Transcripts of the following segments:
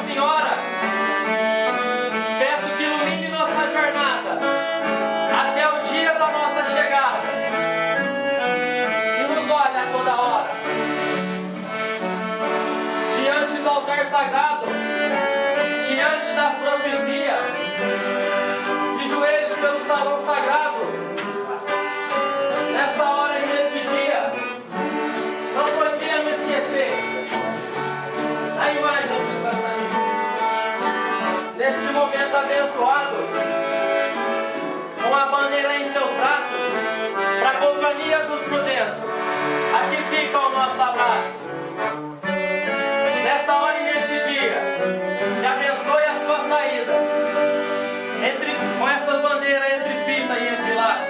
Senhora, peço que ilumine nossa jornada até o dia da nossa chegada e nos olhe a toda hora. Diante do altar sagrado, diante das profecias, de joelhos pelo salão sagrado, nessa hora e neste dia, não podia me esquecer a imagem do Santos. Neste momento abençoado, com a bandeira em seus braços, para a companhia dos prudentes, aqui fica o nosso abraço. Nesta hora e neste dia, que abençoe a sua saída, com essa bandeira entre fita e entre laços.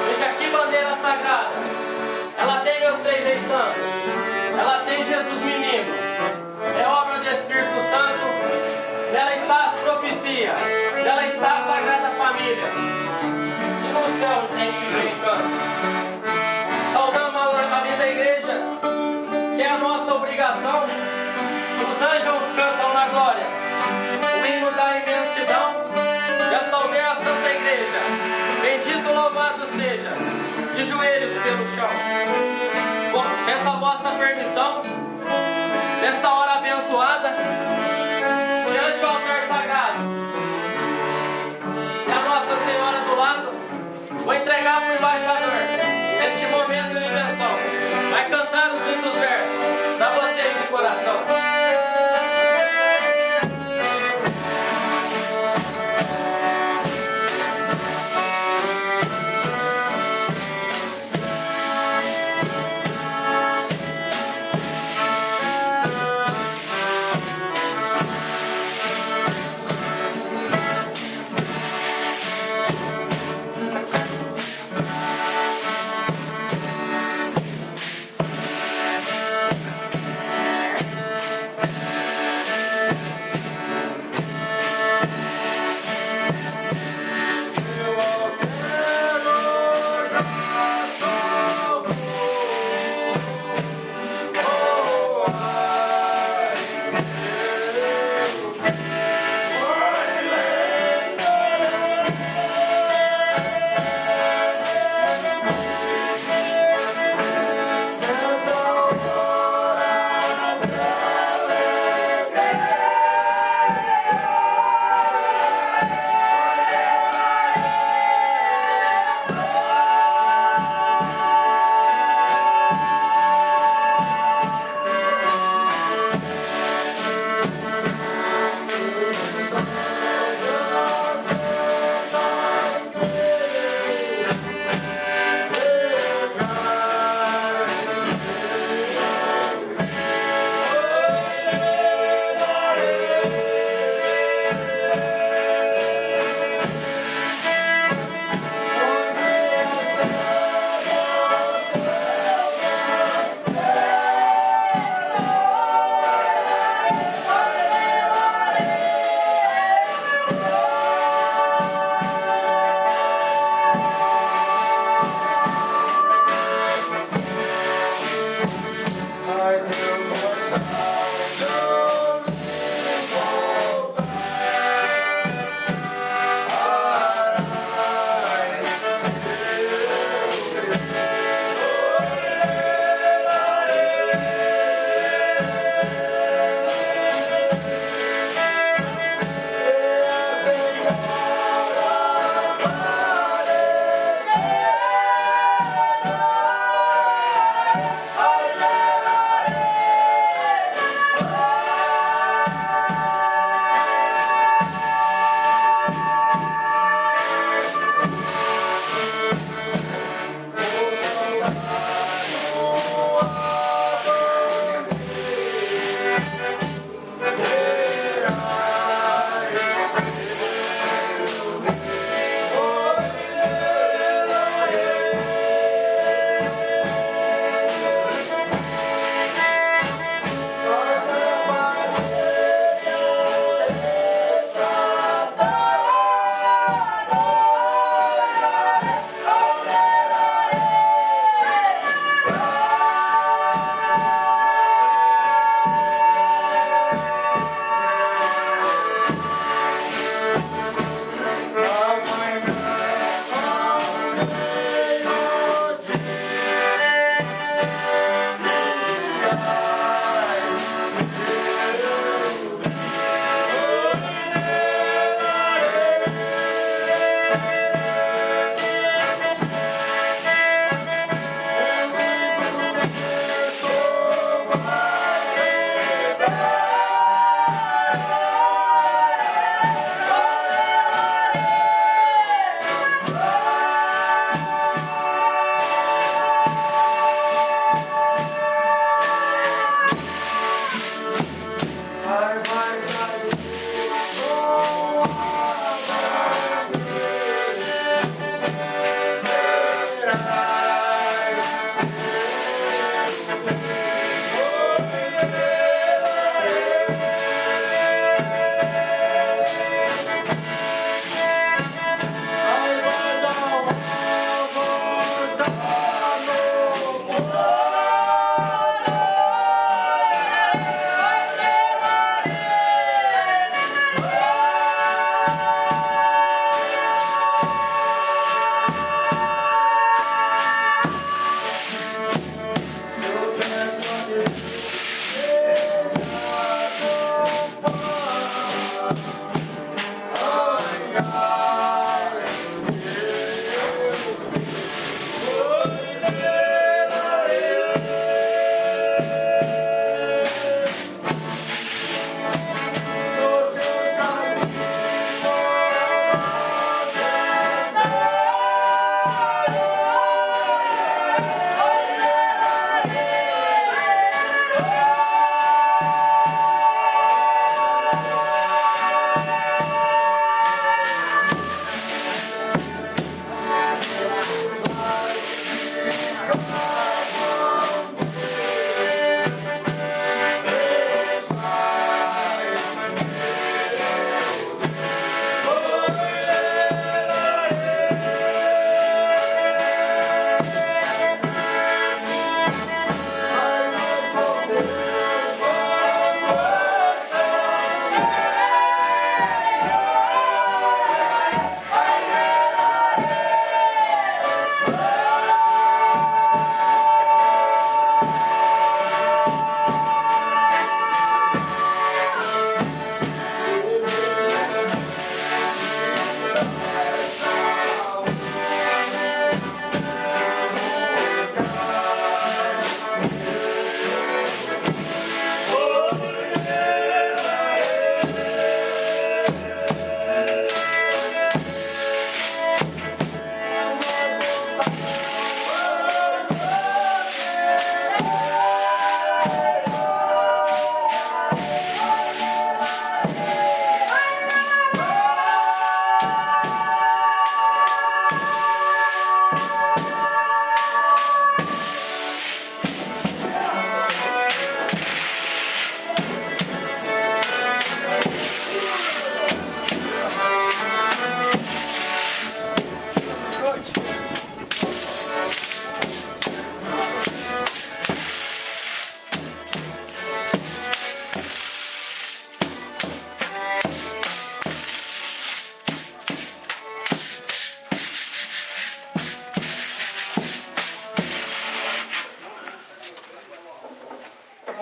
Veja aqui, bandeira sagrada, ela tem os três reis santos, ela tem Jesus menino, é obra do Espírito Santo, nela está as profecias, nela está a Sagrada Família, e no céu a gente vem canto. Saudamos a linda igreja, que é a nossa obrigação. Os anjos cantam na glória o hino da imensidão. Já saudei a Santa Igreja, bendito louvado seja, de joelhos pelo chão. Com essa vossa permissão, nesta hora abençoada, diante do altar sagrado, e a Nossa Senhora do lado, vou entregar para o embaixador, neste momento de invenção, vai cantar os lindos versos para vocês de coração.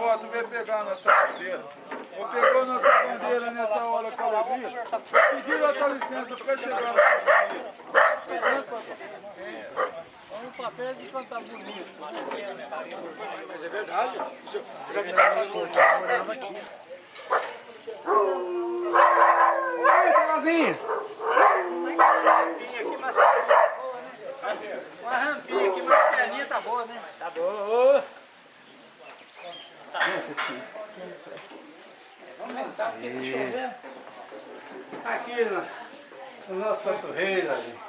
foto, vem pegar a nossa bandeira. Vou pegar a nossa bandeira nessa hora com alegria. Pedir a tua licença para chegar na Um papel de cantar bonito. Mas é verdade. Já me Morava aqui. Oi, Salazinho. Uma rampinha aqui, mas a perninha tá boa, né? Tá bom. Vamos aumentar aqui, deixa eu ver. Aqui no nosso Santo Reis ali.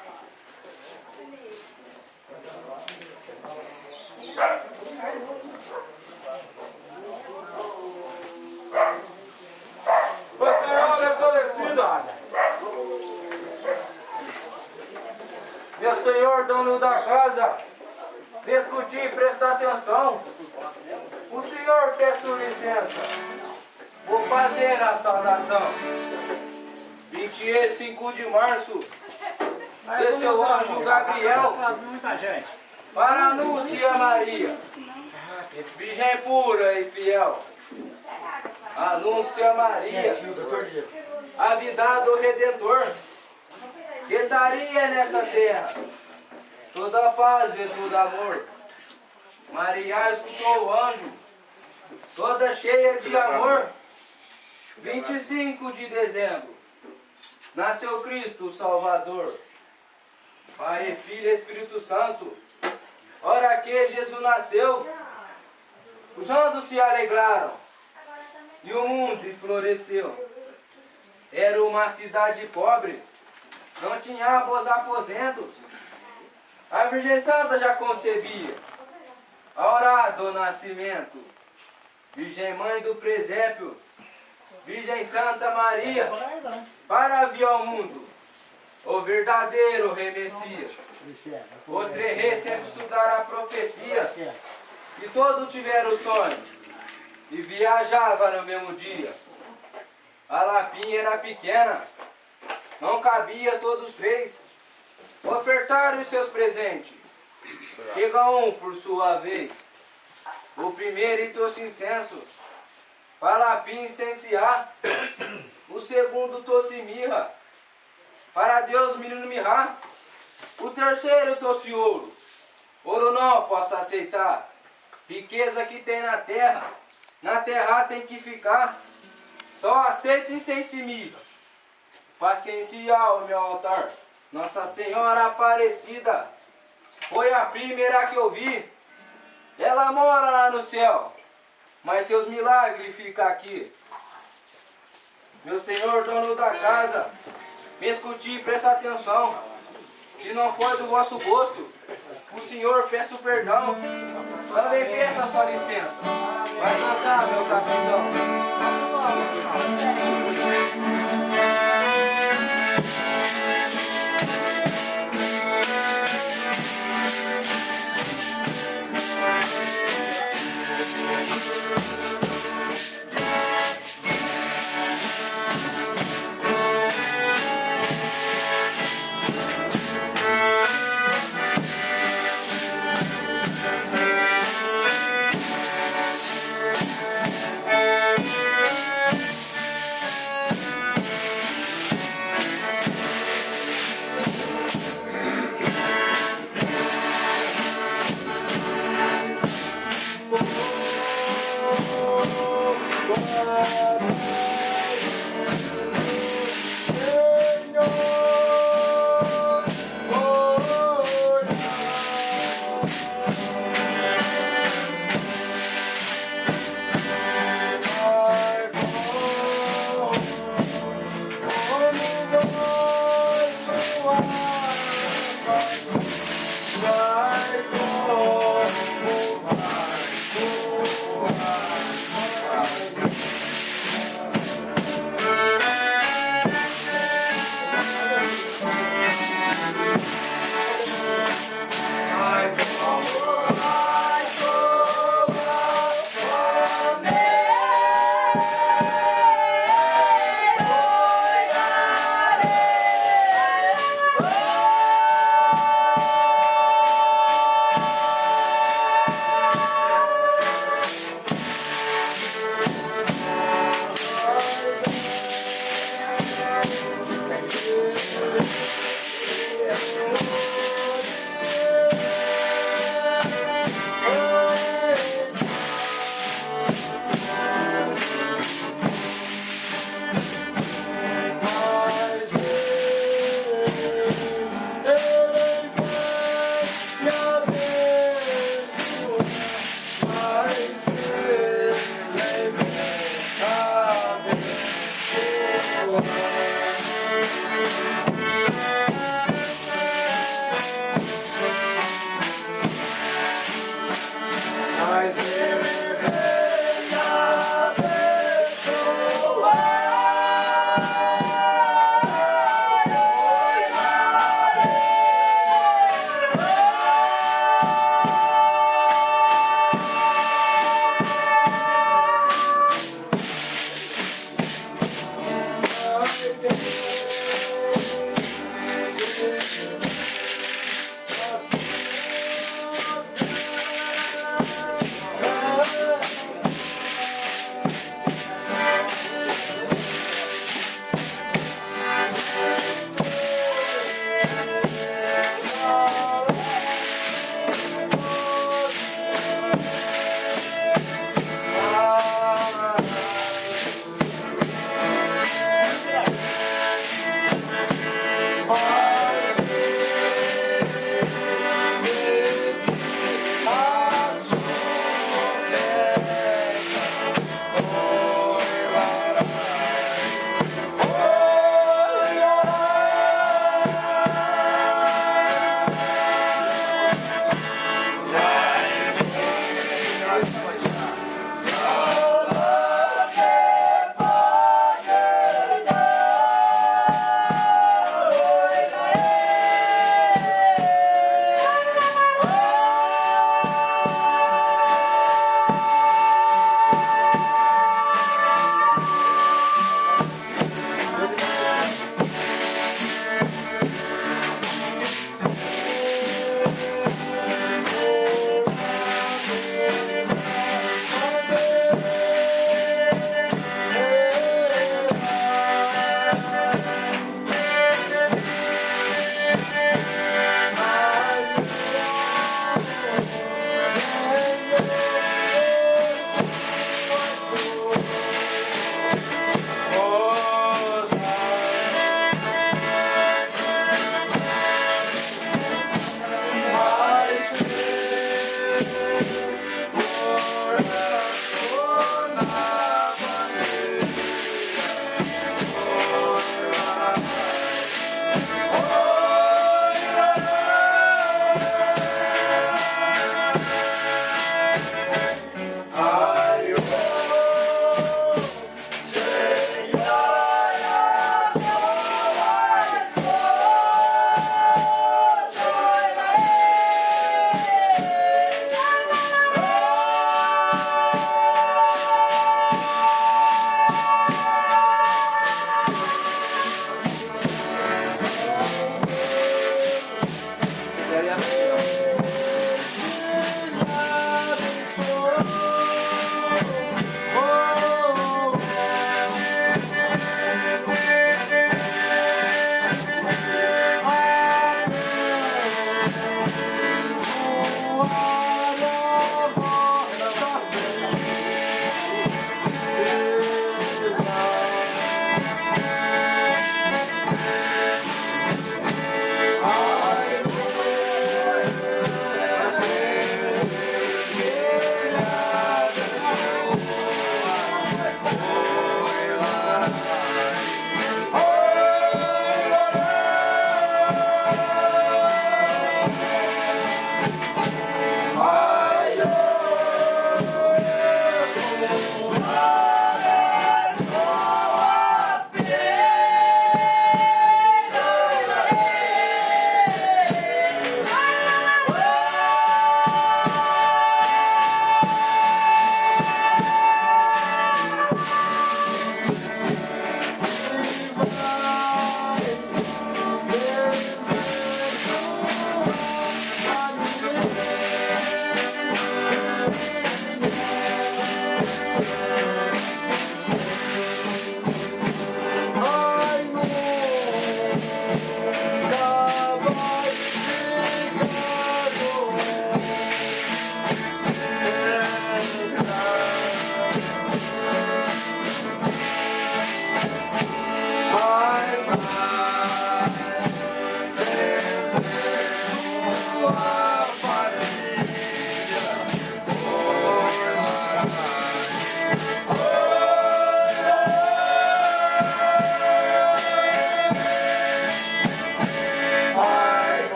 Ô Senhor, é falecida. Meu senhor, dono da casa, discutir e prestar atenção. O senhor peço licença. Vou fazer a saudação. 25 de março, desceu o anjo Gabriel Muita gente. para anunciar Maria, virgem pura e fiel. Anuncia Maria, a vida do Redentor, que daria nessa terra toda paz e todo amor. Maria escutou o anjo, toda cheia de amor. 25 de dezembro, nasceu Cristo o Salvador. Pai, Filho e Espírito Santo, hora que Jesus nasceu, os anjos se alegraram e o mundo floresceu. Era uma cidade pobre, não tinha bons aposentos. A Virgem Santa já concebia a hora do nascimento. Virgem Mãe do presépio, Virgem Santa Maria, para vir ao mundo o verdadeiro Rei Messias. Os três reis sempre estudaram a profecia e todos tiveram sonho e viajava no mesmo dia. A lapinha era pequena, não cabia todos três. Ofertaram os seus presentes, chega um por sua vez. O primeiro trouxe incenso, para a lapinha incenciar. O segundo trouxe mirra, para Deus menino mirrar. O terceiro trouxe ouro, ouro não posso aceitar. Riqueza que tem na terra tem que ficar. Só aceita incenso e mirra, pacienciar o meu altar. Nossa Senhora Aparecida foi a primeira que eu vi. Ela mora lá no céu, mas seus milagres ficam aqui. Meu Senhor, dono da casa, me escute e presta atenção. Se não for do vosso gosto, o Senhor peço perdão. Também peça sua licença. Vai cantar, meu capitão.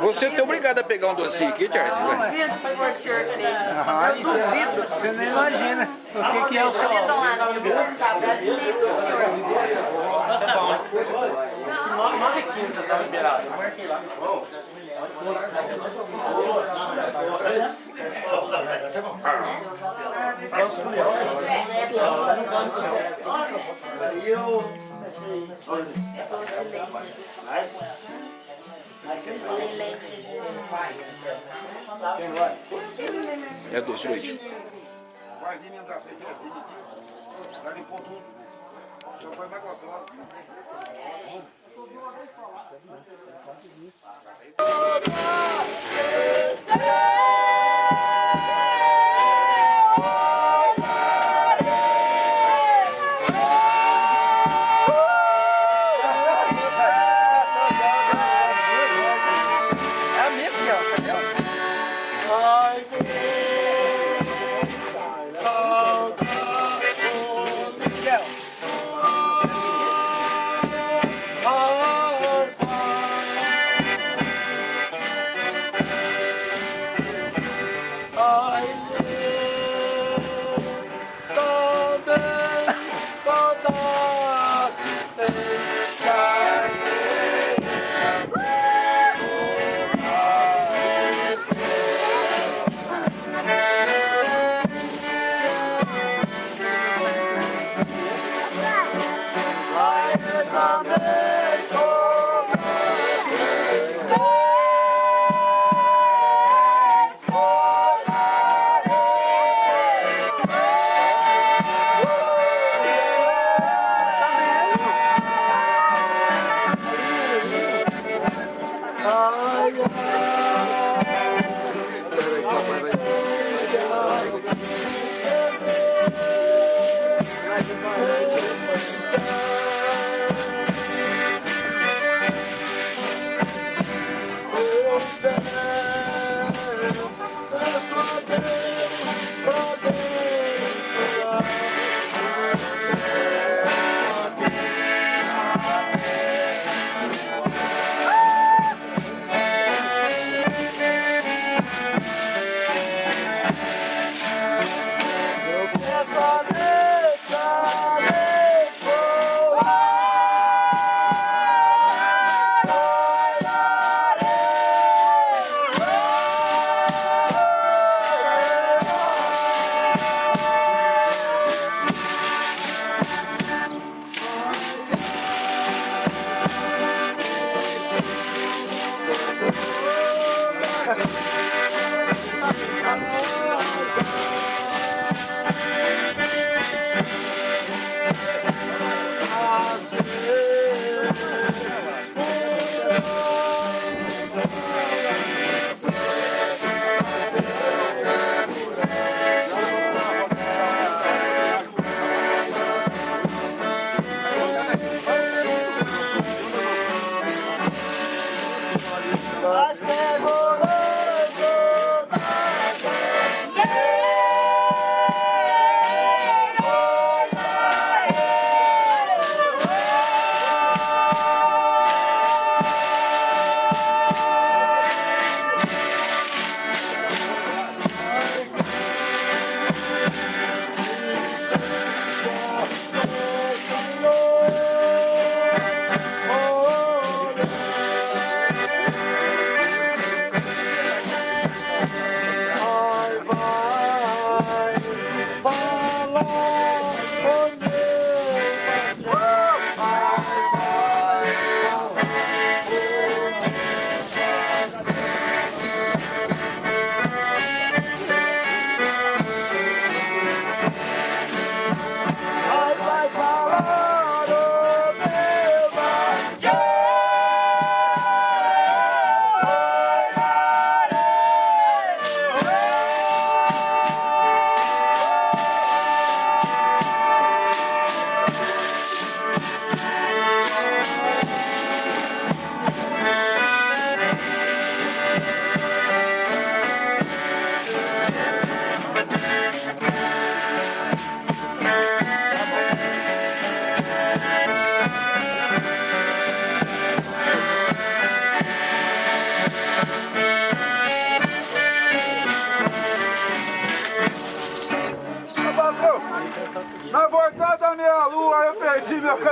Você tem obrigado a pegar um docinho aqui, Charles? Duvido se for o senhor fez. Eu duvido. Você não imagina o que é o seu. Duvidam lá, se eu perguntar brasileiro, o senhor. Tá bom. 9h15 já tá liberado. É doce de leite. Vai vir entrar assim aqui. Vai limpar tudo. Já foi mais gostoso.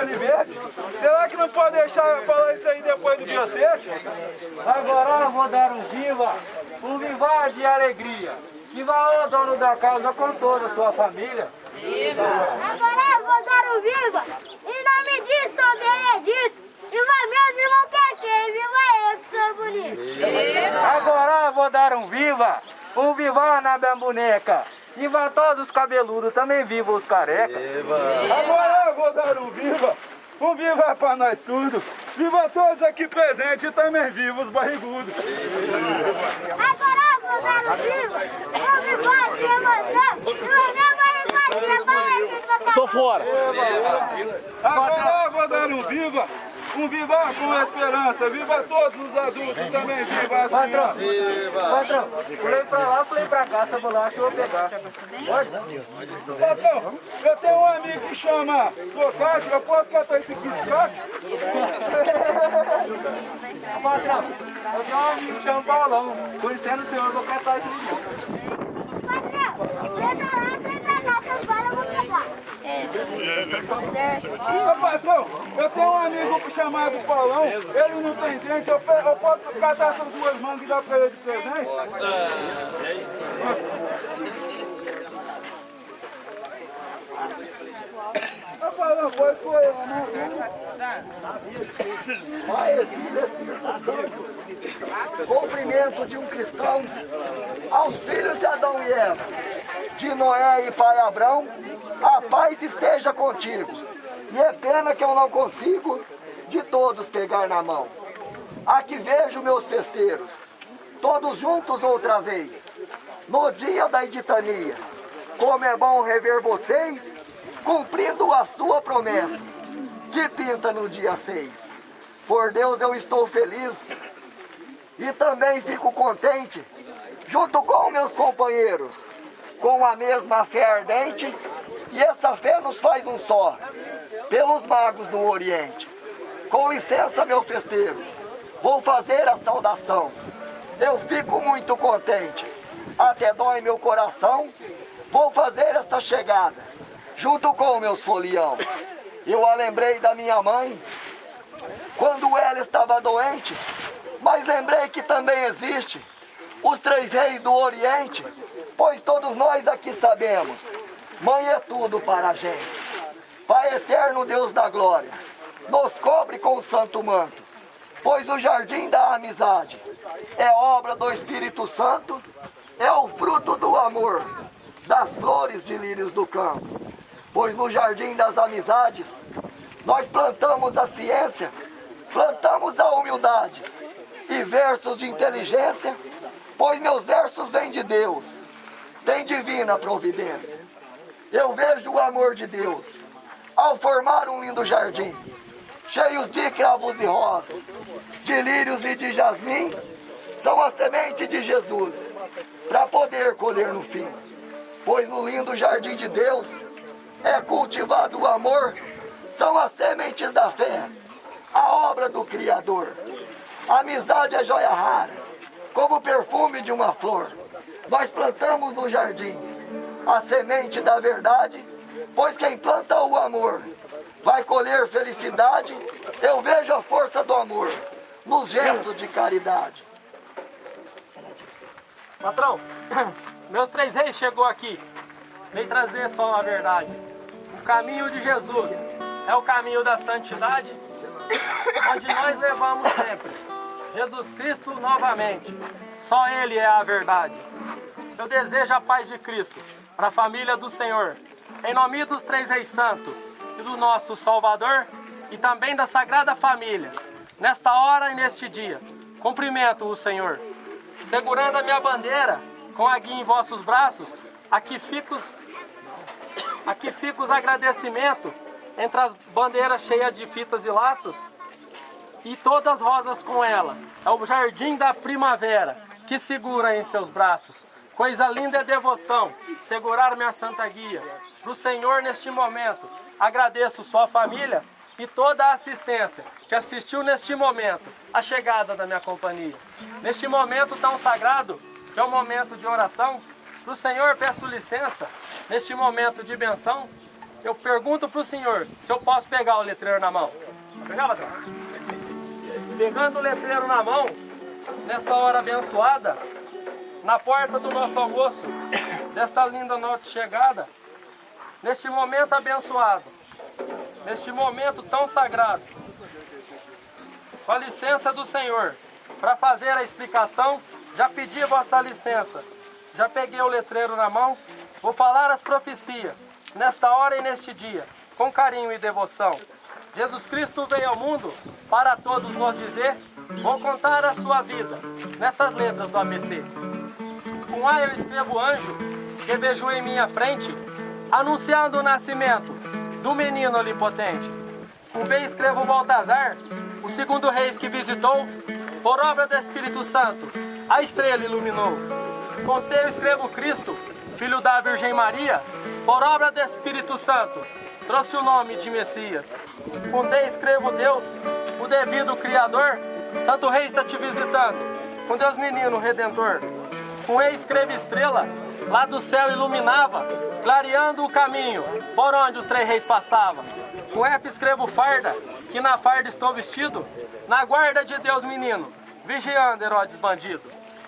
canivete? Será que não pode deixar falar isso aí depois do dia 7? Agora eu vou dar um vivar de alegria. Viva o dono da casa com toda a sua família. Agora eu vou dar um viva, em nome de São Benedito. Viva meus irmãos que é feio, viva eu que sou bonito. Agora eu vou dar um viva na minha boneca. Viva todos os cabeludos, também viva os carecas. Agora eu vou dar um viva pra nós tudo. Viva todos aqui presentes e também viva os barrigudos. Agora eu vou dar um viva de emoção. Viva minha barriguinha, para Tô fora. Agora eu vou dar um viva com esperança. Viva todos os adultos e também viva as crianças. Patrão, pulei pra lá, pulei pra cá, essa bolacha eu vou pegar. Patrão, eu tenho um amigo que chama Bocate, eu posso catar esse biscote? Patrão, eu tenho um amigo que chama Paulão. Conhecendo o senhor, eu vou catar esse biscoito. Ô patrão, eu tenho um amigo chamado Paulão, ele não tem gente, eu posso catar essas duas mangas e dar pra ele de presente? Ô Paulão, pois foi eu, né? Pai, Filho e Espírito Santo, cumprimento de um cristão aos filhos de Adão e Eva, de Noé e pai Abrão, a paz esteja contigo. E é pena que eu não consigo de todos pegar na mão. Aqui vejo meus festeiros, todos juntos outra vez, no dia da editania. Como é bom rever vocês, cumprindo a sua promessa, que pinta no dia 6. Por Deus eu estou feliz e também fico contente, junto com meus companheiros, com a mesma fé ardente, e essa fé nos faz um só, pelos magos do Oriente. Com licença, meu festeiro, vou fazer a saudação. Eu fico muito contente, até dói meu coração, vou fazer esta chegada, junto com meus folião. Eu a lembrei da minha mãe, quando ela estava doente, mas lembrei que também existe os 3 reis do Oriente, pois todos nós aqui sabemos, mãe é tudo para a gente. Pai eterno, Deus da glória, nos cobre com o santo manto, pois o jardim da amizade é obra do Espírito Santo, é o fruto do amor, das flores de lírios do campo. Pois no jardim das amizades, nós plantamos a ciência, plantamos a humildade e versos de inteligência, pois meus versos vêm de Deus, tem divina providência. Eu vejo o amor de Deus ao formar um lindo jardim, cheios de cravos e rosas, de lírios e de jasmim, são a semente de Jesus, para poder colher no fim. Pois no lindo jardim de Deus é cultivado o amor, são as sementes da fé, a obra do Criador. A amizade é joia rara, como o perfume de uma flor. Nós plantamos no jardim a semente da verdade, pois quem planta o amor vai colher felicidade. Eu vejo a força do amor nos gestos de caridade. Patrão, meus 3 reis chegou aqui, veio trazer só a verdade. O caminho de Jesus é o caminho da santidade, onde nós levamos sempre Jesus Cristo novamente. Só Ele é a verdade. Eu desejo a paz de Cristo para a família do Senhor, em nome dos 3 reis santos e do nosso Salvador, e também da Sagrada Família. Nesta hora e neste dia, cumprimento o Senhor. Segurando a minha bandeira, com a guia em vossos braços, aqui fica os agradecimentos entre as bandeiras cheias de fitas e laços, e todas as rosas com ela. É o jardim da primavera que segura em seus braços. Coisa linda é devoção, segurar minha santa guia. Para o Senhor neste momento, agradeço sua família e toda a assistência que assistiu neste momento a chegada da minha companhia. Neste momento tão sagrado, que é um momento de oração, para o Senhor peço licença, neste momento de benção, eu pergunto para o senhor se eu posso pegar o letreiro na mão. Pegar, patrão? Pegando o letreiro na mão, nesta hora abençoada, na porta do nosso almoço, desta linda noite de chegada, neste momento abençoado, neste momento tão sagrado, com a licença do Senhor, para fazer a explicação, já pedi vossa licença, já peguei o letreiro na mão, vou falar as profecias, nesta hora e neste dia, com carinho e devoção. Jesus Cristo veio ao mundo para todos nós dizer, vou contar a sua vida, nessas letras do ABC. Com A eu escrevo anjo, que vejo em minha frente, anunciando o nascimento do menino onipotente. Com B escrevo Baltazar, o segundo Reis que visitou, por obra do Espírito Santo, a estrela iluminou. Com C eu escrevo Cristo, filho da Virgem Maria, por obra do Espírito Santo, trouxe o nome de Messias. Com D escrevo Deus, o devido Criador, Santo Rei está te visitando, com Deus menino Redentor. Com E escreve estrela, lá do céu iluminava, clareando o caminho, por onde os três reis passavam. Com F escrevo farda, que na farda estou vestido, na guarda de Deus menino, vigiando Herodes bandido.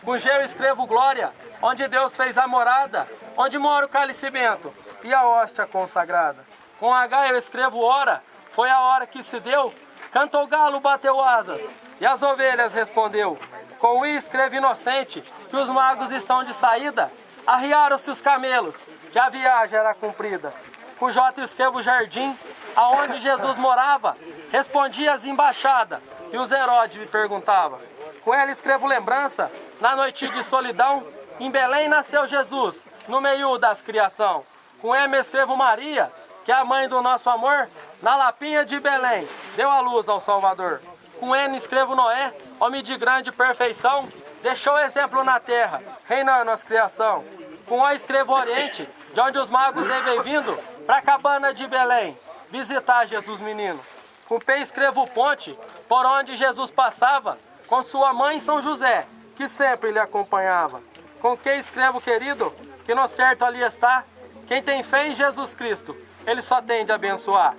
Com G eu escrevo glória, onde Deus fez a morada, onde mora o calicimento e a hóstia consagrada. Com H eu escrevo hora, foi a hora que se deu, cantou o galo, bateu asas, e as ovelhas respondeu. Com I escrevo inocente, que os magos estão de saída, arriaram-se os camelos, que a viagem era cumprida. Com J eu escrevo jardim, aonde Jesus morava, respondia as embaixadas, e os Herodes me perguntavam. Com L escrevo lembrança, na noite de solidão, em Belém nasceu Jesus, no meio das criação. Com M escrevo Maria, que é a mãe do nosso amor, na lapinha de Belém, deu a luz ao Salvador. Com N escrevo Noé, homem de grande perfeição, deixou exemplo na terra, reinando as criação. Com O escrevo Oriente, de onde os magos vêm vindo, pra cabana de Belém, visitar Jesus menino. Com P escrevo Ponte, por onde Jesus passava, com sua mãe São José, que sempre lhe acompanhava. Com Q escrevo querido, que no certo ali está, quem tem fé em Jesus Cristo, ele só tem de abençoar.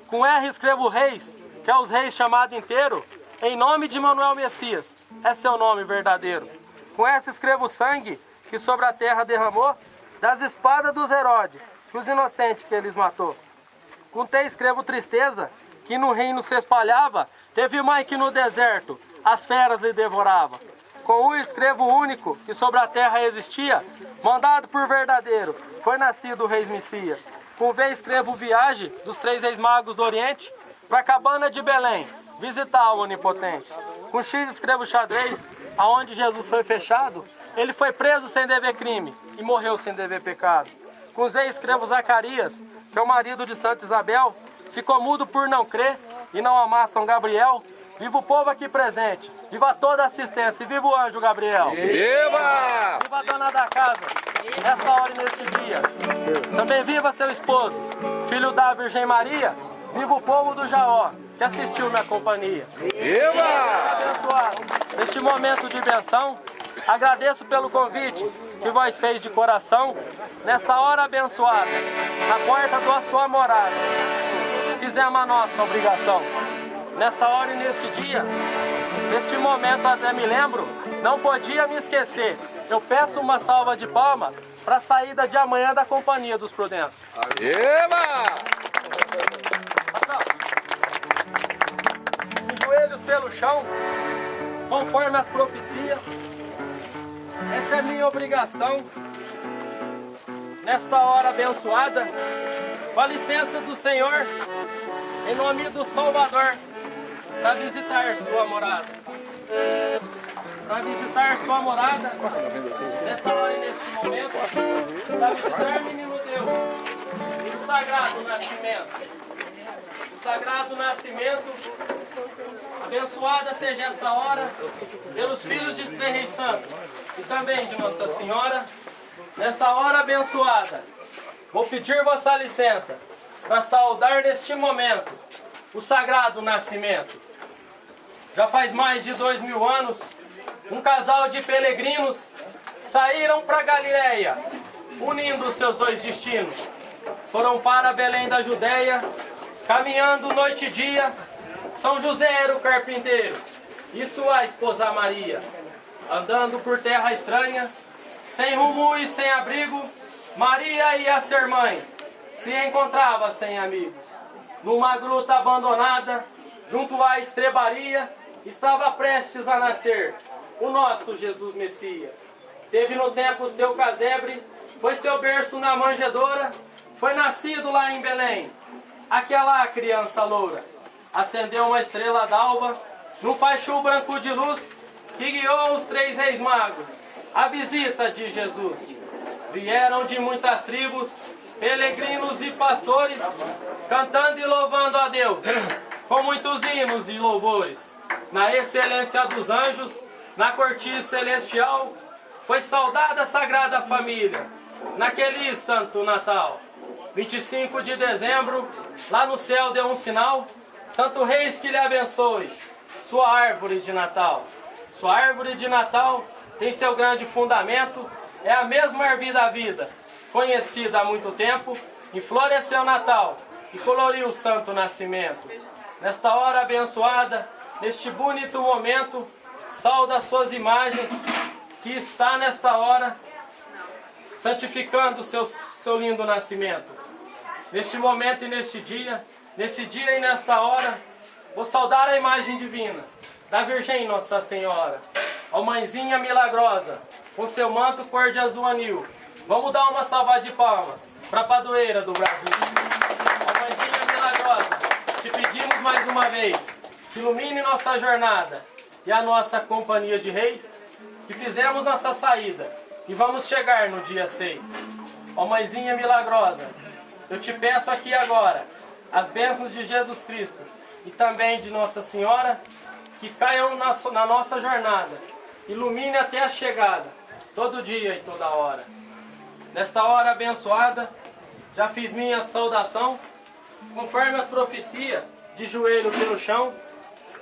Com R escrevo Reis, que é os reis chamado inteiro, em nome de Manuel Messias, é seu nome verdadeiro. Com S escrevo sangue, que sobre a terra derramou, das espadas dos Herodes, que os inocentes que eles matou. Com T escrevo tristeza, que no reino se espalhava, teve mãe que no deserto as feras lhe devorava. Com U escrevo único, que sobre a terra existia, mandado por verdadeiro, foi nascido o Reis Messias. Com V escrevo viagem dos três reis magos do Oriente, pra cabana de Belém, visitar o Onipotente. Com X escrevo xadrez, aonde Jesus foi fechado, ele foi preso sem dever crime e morreu sem dever pecado. Com Z escrevo Zacarias, que é o marido de Santa Isabel, ficou mudo por não crer e não amar São Gabriel. Viva o povo aqui presente, viva toda a assistência e viva o anjo Gabriel. Viva! Viva a dona da casa, nesta hora e neste dia. Também viva seu esposo, filho da Virgem Maria. Viva o povo do Jaó, que assistiu minha companhia. Viva! Abençoado, neste momento de benção, agradeço pelo convite que vós fez de coração, nesta hora abençoada, na porta da sua morada. Fizemos a nossa obrigação. Nesta hora e neste dia, neste momento até me lembro, não podia me esquecer. Eu peço uma salva de palmas para a saída de amanhã da Companhia dos Prudentes. Viva! De joelhos pelo chão, conforme as profecias, essa é minha obrigação. Nesta hora abençoada, com a licença do Senhor, em nome do Salvador, para visitar sua morada. Para visitar sua morada, nesta hora e neste momento, para visitar, menino Deus, o sagrado nascimento. O sagrado nascimento, abençoada seja esta hora, pelos filhos de três reis santos e também de Nossa Senhora. Nesta hora abençoada, vou pedir vossa licença para saudar neste momento o sagrado nascimento. Já faz mais de 2000 anos, um casal de peregrinos saíram para Galileia, unindo seus dois destinos. foram para Belém da Judéia, caminhando noite e dia. São José era o carpinteiro e sua esposa Maria, andando por terra estranha, sem rumo e sem abrigo. Maria ia ser mãe, se encontrava sem amigos. Numa gruta abandonada, junto à estrebaria, estava prestes a nascer o nosso Jesus Messias. Teve no tempo seu casebre, foi seu berço na manjedoura, foi nascido lá em Belém, aquela criança loura. Acendeu uma estrela d'alva, num faixo branco de luz, que guiou os 3 reis magos, a visita de Jesus. Vieram de muitas tribos, peregrinos e pastores, cantando e louvando a Deus, com muitos hinos e louvores. Na excelência dos anjos, na corte celestial, foi saudada a Sagrada Família, naquele santo Natal. 25 de dezembro, lá no céu deu um sinal, Santo Reis que lhe abençoe, sua árvore de Natal. Sua árvore de Natal tem seu grande fundamento, é a mesma árvore da vida, conhecida há muito tempo, enfloresceu Natal e coloriu o santo nascimento. Nesta hora abençoada, neste bonito momento, sauda as suas imagens, que está nesta hora santificando o seu lindo nascimento. Neste momento e neste dia e nesta hora, vou saudar a imagem divina da Virgem Nossa Senhora, ó Mãezinha milagrosa, com seu manto cor de azul anil. Vamos dar uma salva de palmas para a padroeira do Brasil. Ó Mãezinha milagrosa, te pedimos mais uma vez, que ilumine nossa jornada e a nossa companhia de reis, que fizemos nossa saída e vamos chegar no dia 6. Ó Mãezinha milagrosa, eu te peço aqui agora as bênçãos de Jesus Cristo e também de Nossa Senhora, que caiam na nossa jornada, ilumine até a chegada, todo dia e toda hora. Nesta hora abençoada, já fiz minha saudação, conforme as profecias, de joelho pelo chão.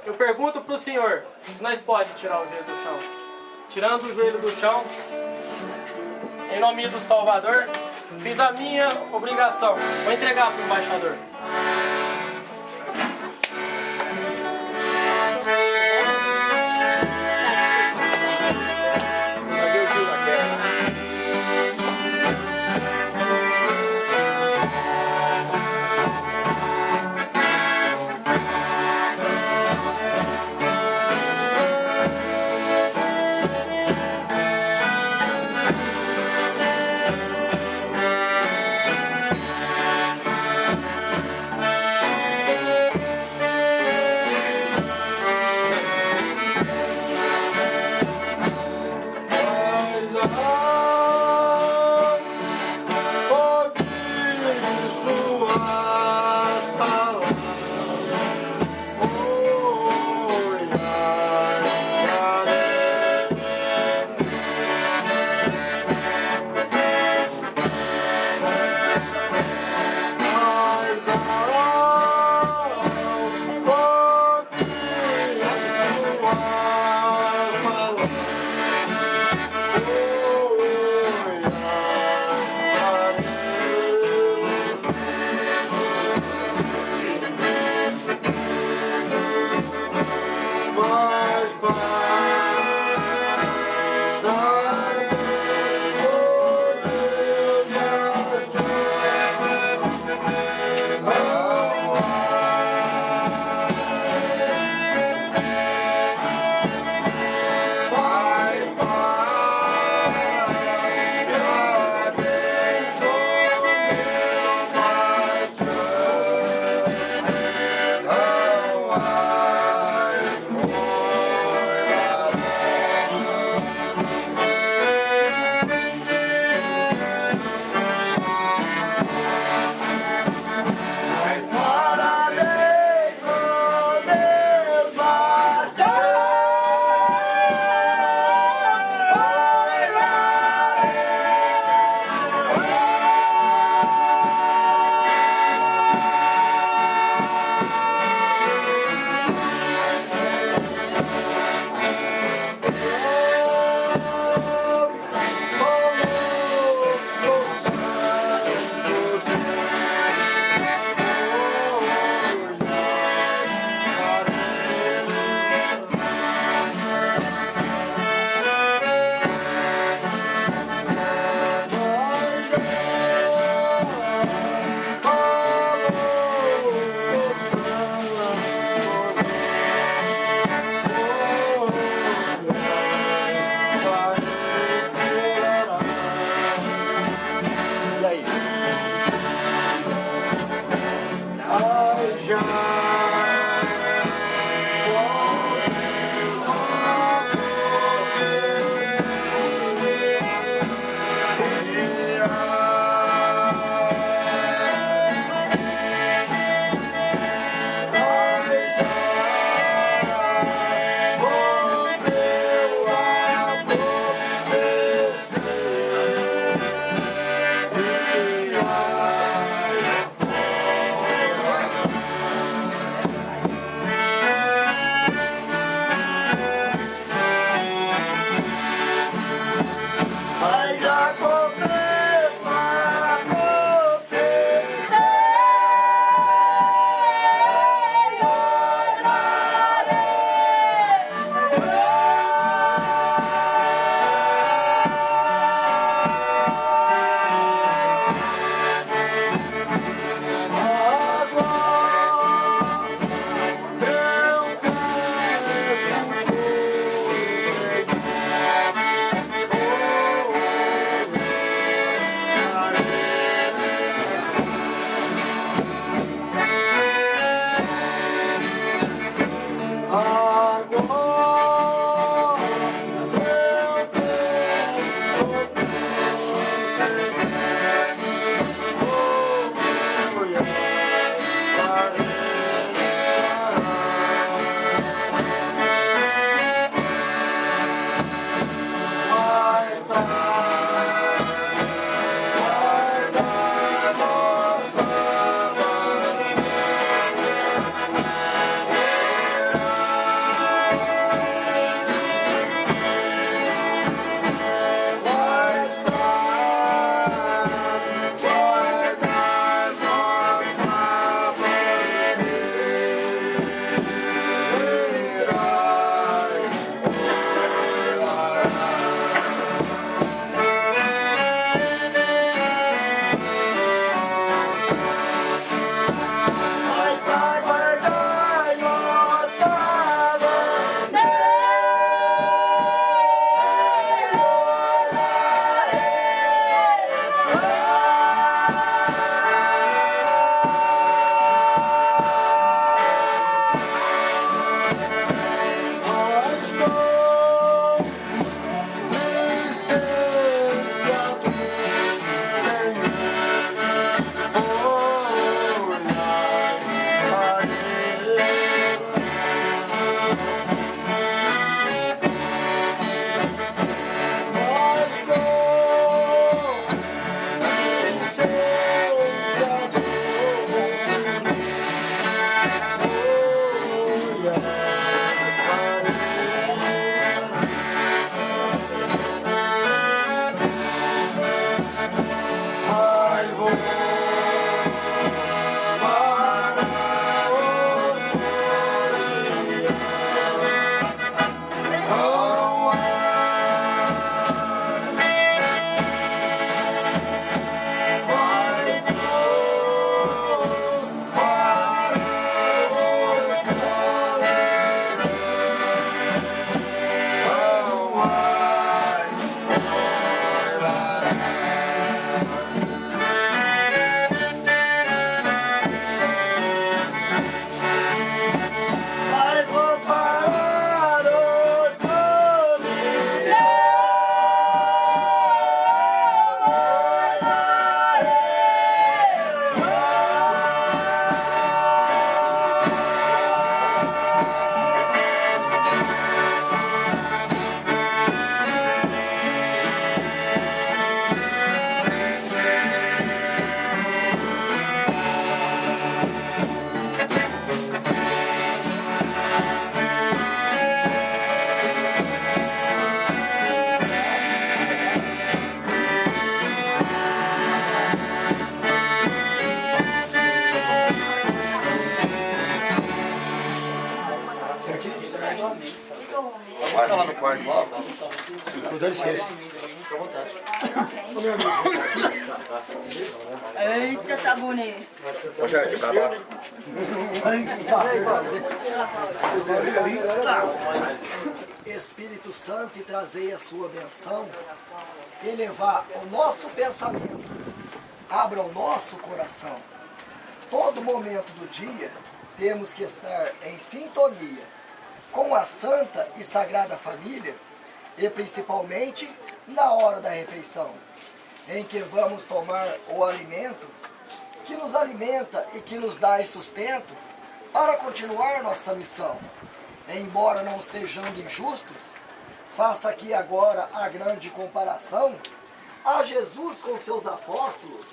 Eu pergunto para o Senhor se nós pode tirar o joelho do chão. Tirando o joelho do chão, em nome do Salvador, fiz a minha obrigação. Vou entregar para o embaixador. Aguarda lá no quarto, logo. Dá licença. Eita, tá bonito. Puxa aqui pra baixo. Espírito Santo, e trazei a sua benção, elevar o nosso pensamento, abra o nosso coração. Todo momento do dia temos que estar em sintonia com a Santa e Sagrada Família, e principalmente na hora da refeição, em que vamos tomar o alimento que nos alimenta e que nos dá sustento para continuar nossa missão. Embora não sejando injustos, faça aqui agora a grande comparação a Jesus com seus apóstolos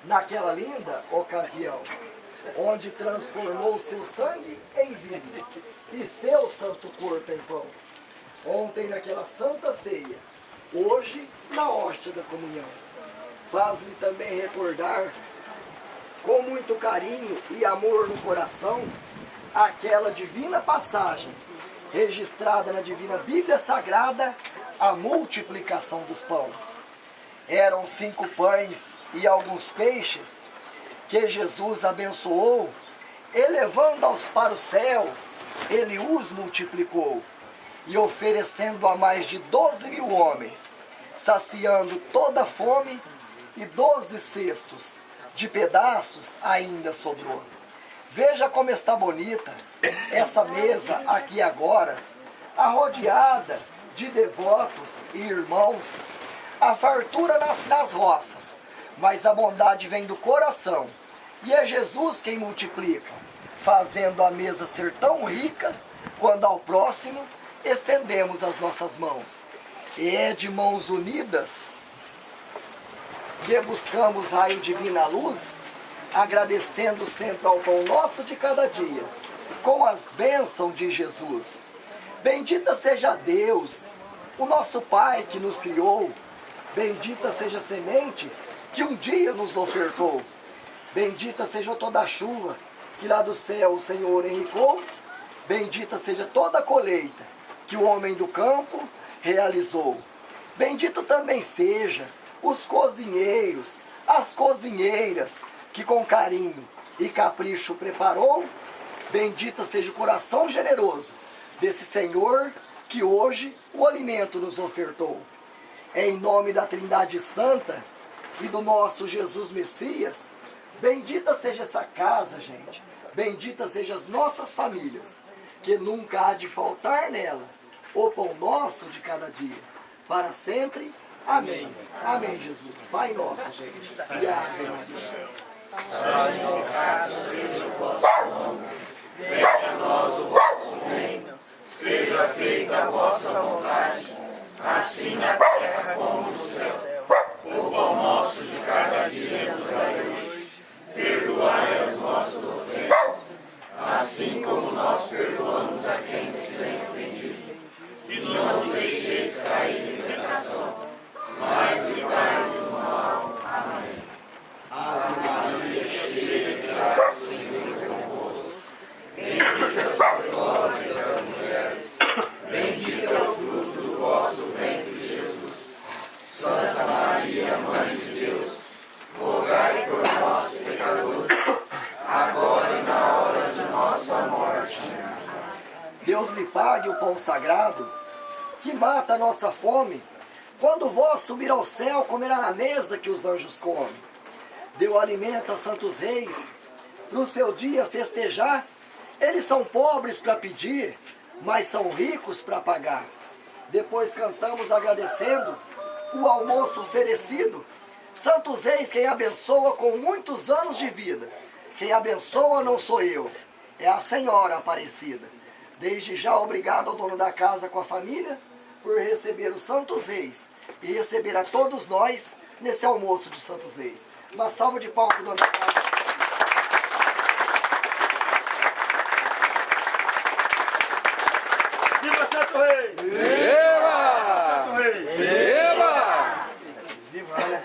naquela linda ocasião, onde transformou seu sangue em vinho e seu santo corpo em pão. Ontem naquela santa ceia, hoje na hóstia da comunhão. Faz-me também recordar, com muito carinho e amor no coração, aquela divina passagem registrada na divina Bíblia Sagrada, a multiplicação dos pães. Eram 5 pães e alguns peixes que Jesus abençoou, elevando-os para o céu, ele os multiplicou, e oferecendo a mais de 12.000 homens, saciando toda a fome, e 12 cestos de pedaços ainda sobrou. Veja como está bonita essa mesa aqui agora, arrodeada de devotos e irmãos. A fartura nasce nas roças, mas a bondade vem do coração. E é Jesus quem multiplica, fazendo a mesa ser tão rica, quando ao próximo estendemos as nossas mãos. E é de mãos unidas que buscamos raio divina luz, agradecendo sempre ao pão nosso de cada dia, com as bênçãos de Jesus. Bendita seja Deus, o nosso Pai que nos criou. Bendita seja a semente que um dia nos ofertou. Bendita seja toda a chuva que lá do céu o Senhor enricou. Bendita seja toda a colheita que o homem do campo realizou. Bendito também seja os cozinheiros, as cozinheiras, que com carinho e capricho preparou. Bendita seja o coração generoso desse Senhor que hoje o alimento nos ofertou. Em nome da Trindade Santa e do nosso Jesus Messias, bendita seja essa casa, gente. Bendita sejam as nossas famílias, que nunca há de faltar nela o pão nosso de cada dia. Para sempre. Amém. Amém, Jesus. Pai nosso, Cia.Canários. Santificado seja o vosso nome, venha a nós o vosso reino, seja feita a vossa vontade, assim na terra como no céu. O pão nosso de cada dia nos dai hoje, perdoai as nossas ofensas, assim como nós perdoamos a quem nos tem ofendido. E não nos deixeis cair em tentação, mas livrai-nos do mal. Amém. Ave Maria, cheia de graça, o Senhor é convosco. Bendita sois vós entre as mulheres, bendito é o fruto do vosso ventre, Jesus. Santa Maria, Mãe de Deus, rogai por nós, pecadores, agora e na hora de nossa morte. Deus lhe pague o pão sagrado, que mata a nossa fome. Quando vós subir ao céu, comerá na mesa que os anjos comem. Deu alimento a santos reis, no seu dia festejar. Eles são pobres para pedir, mas são ricos para pagar. Depois cantamos agradecendo o almoço oferecido. Santos reis, quem abençoa com muitos anos de vida. Quem abençoa não sou eu, é a Senhora Aparecida. Desde já, obrigado ao dono da casa com a família, por receber os santos reis e receber a todos nós nesse almoço de santos reis. Uma salva de palmas para o dono da casa. Viva Santo Rei! Viva! Santo Rei! Viva! Viva!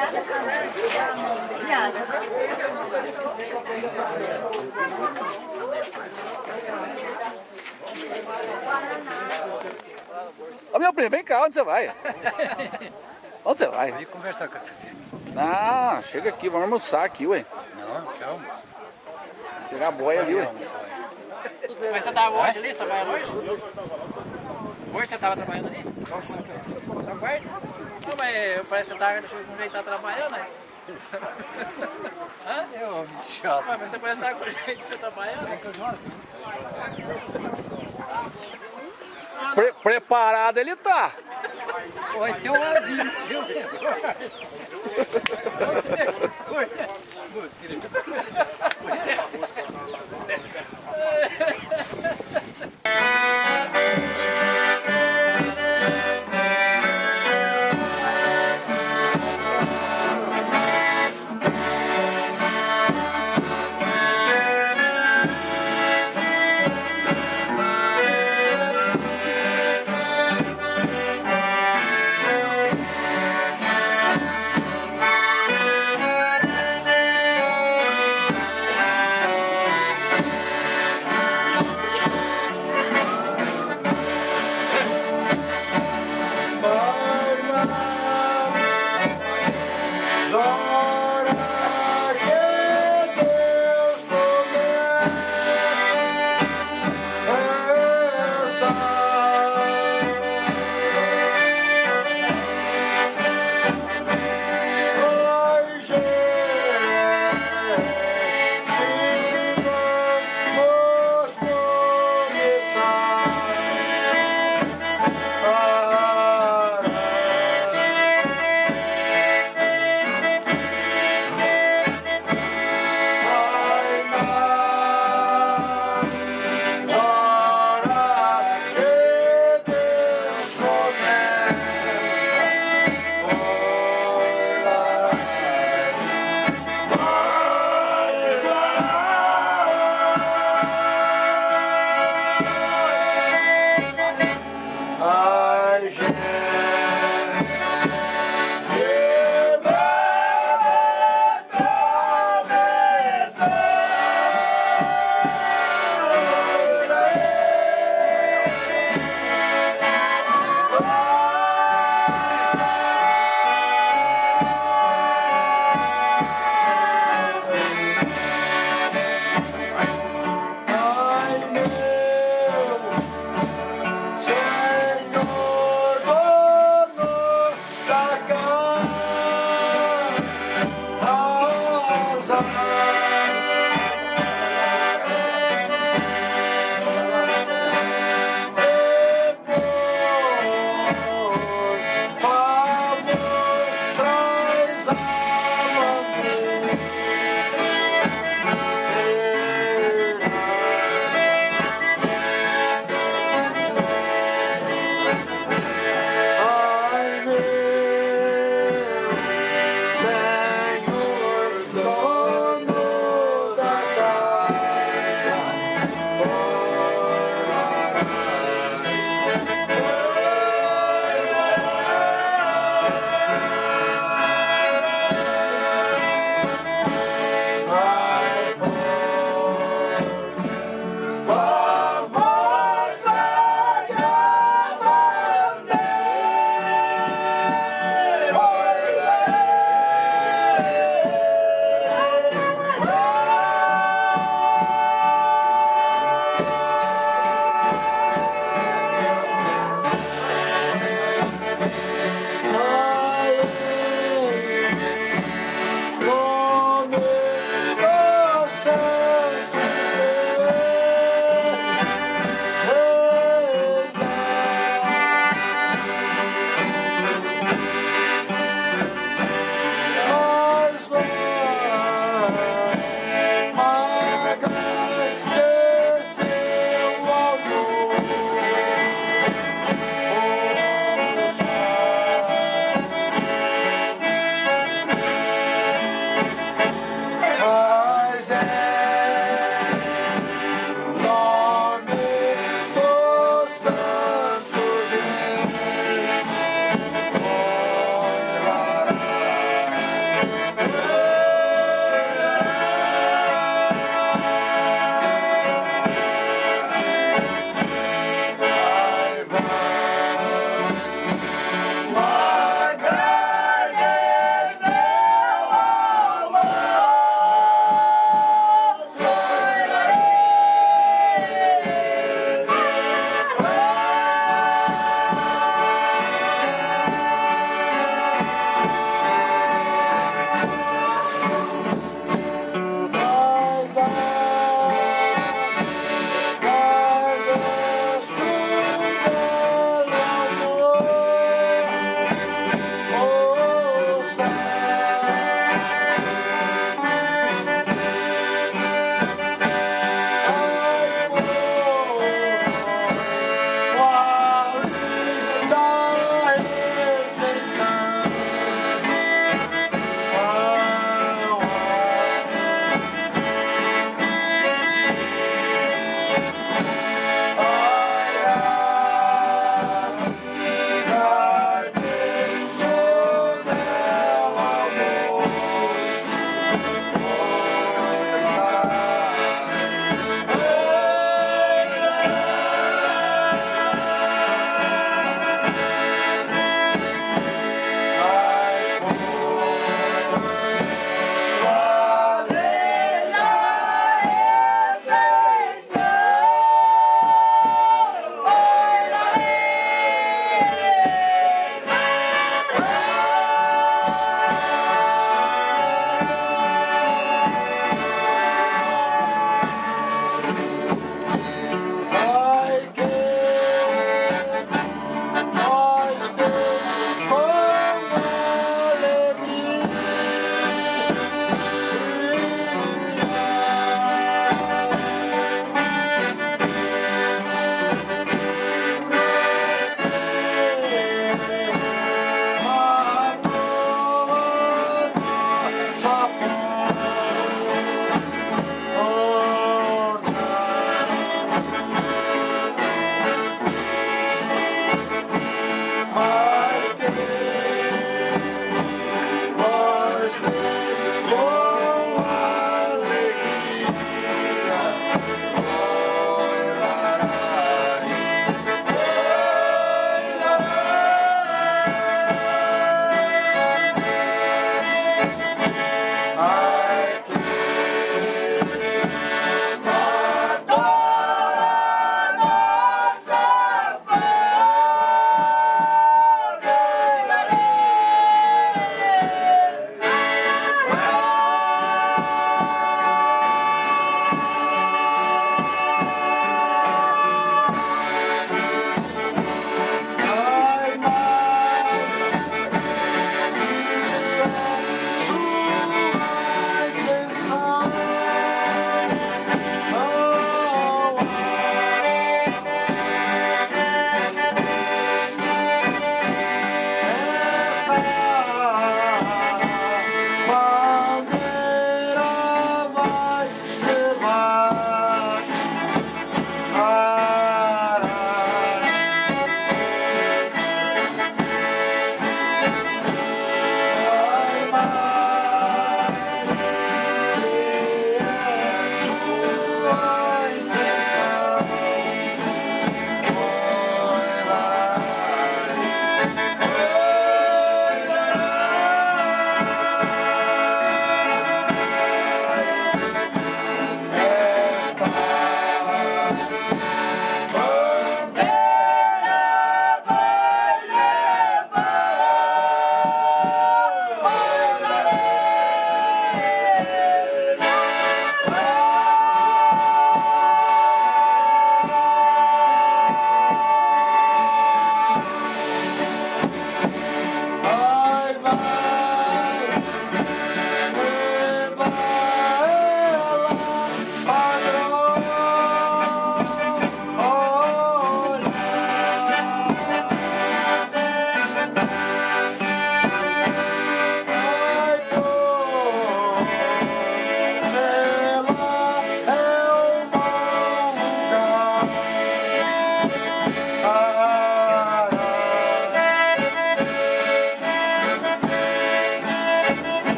Cia.Canários. Ô meu primo, vem cá, onde você vai? Onde você vai? Vem conversar com a Fifi. Ah, chega aqui, vamos almoçar aqui, ué. Não, calma. Pegar a boia ali, ué. Mas você tava hoje ali, trabalhando hoje? Hoje você tava trabalhando ali? Na quarta? Não, mas parece que você tava com jeito de estar trabalhando, né? Hã? Eu, chato. Mas você parece que tava com jeito de estar trabalhando. Preparado ele tá. Vai ter um aviso.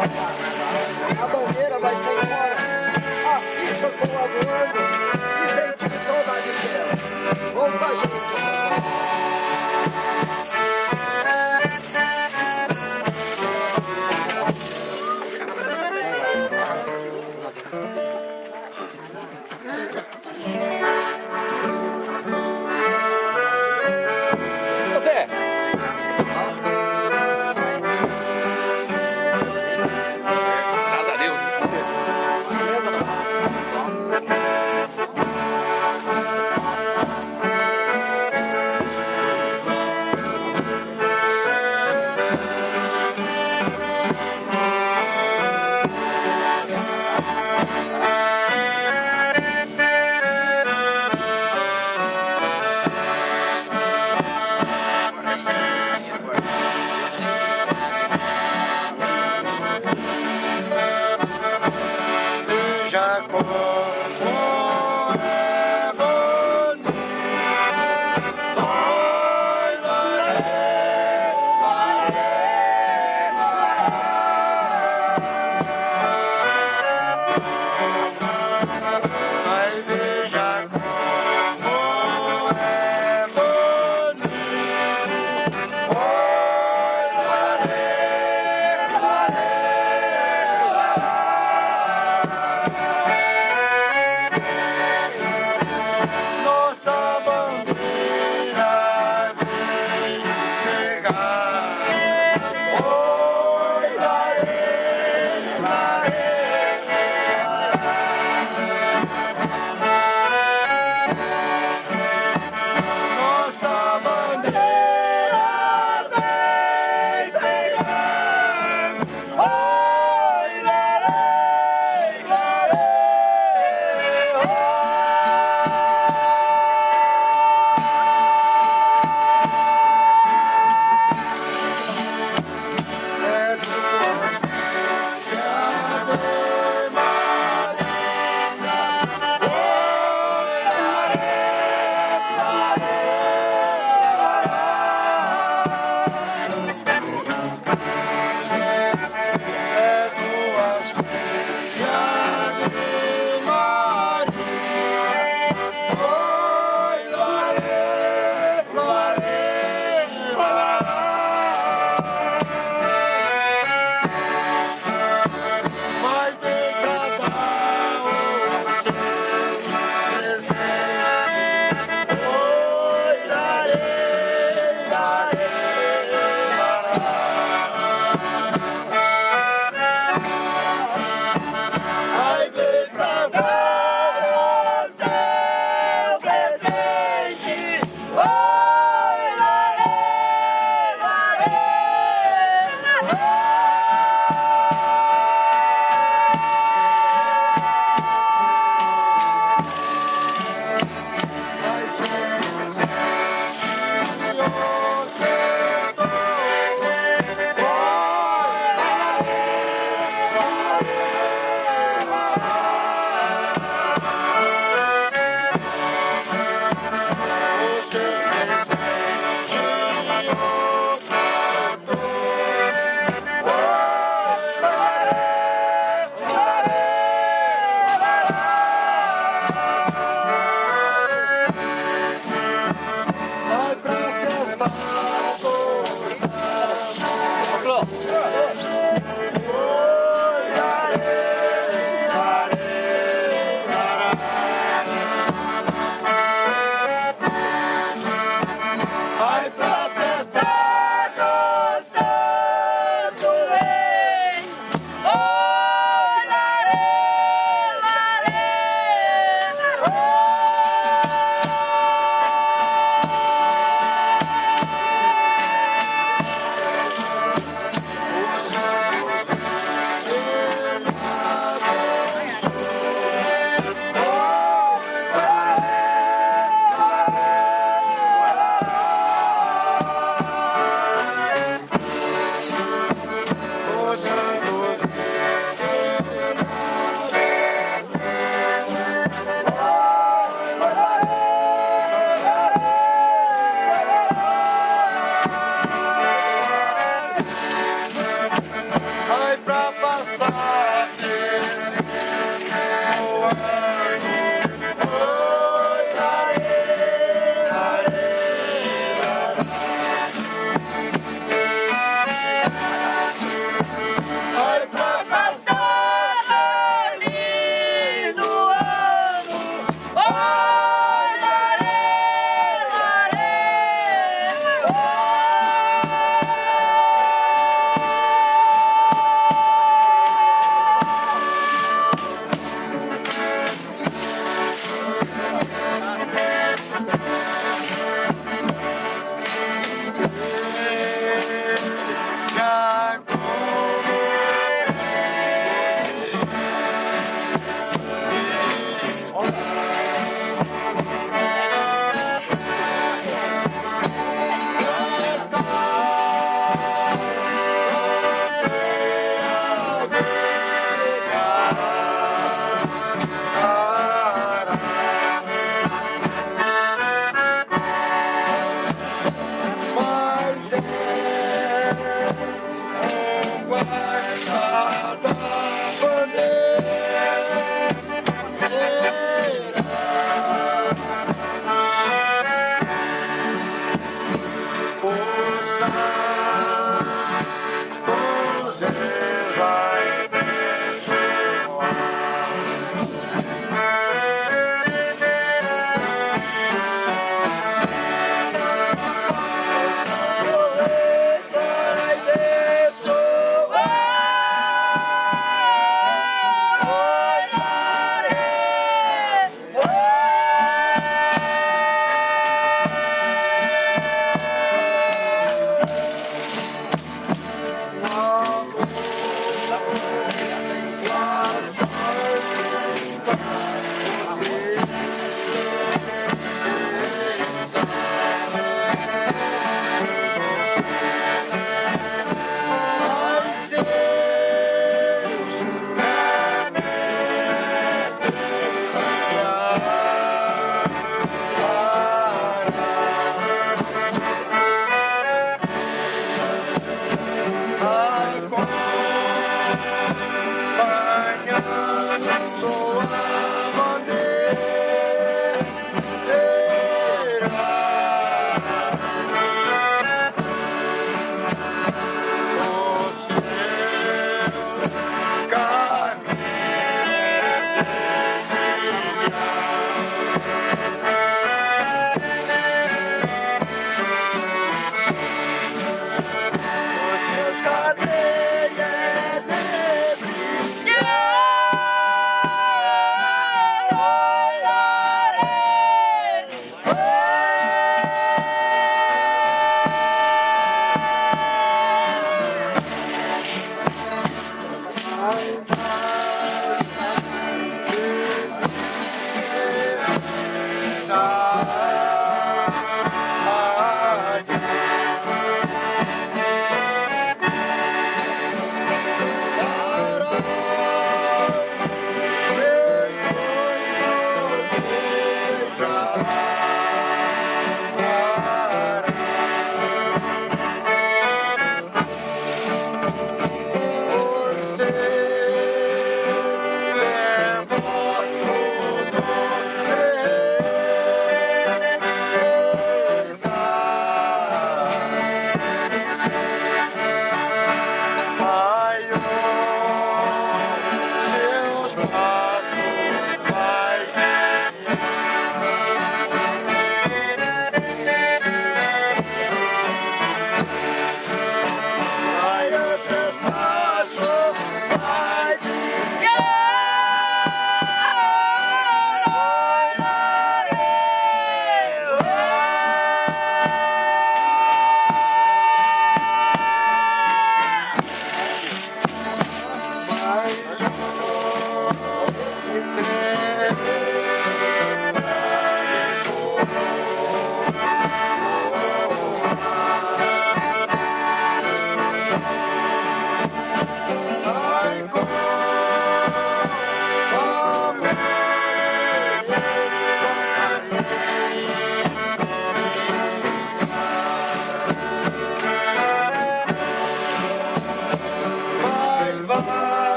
sua casa. A bandeira vai ser embora, as pistas vão voando e sentir saudade dela. Vamos com a gente,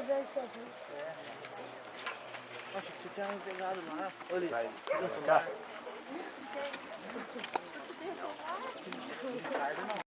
vendo isso assim. Acho que você tinha pegado lá. Olha aí.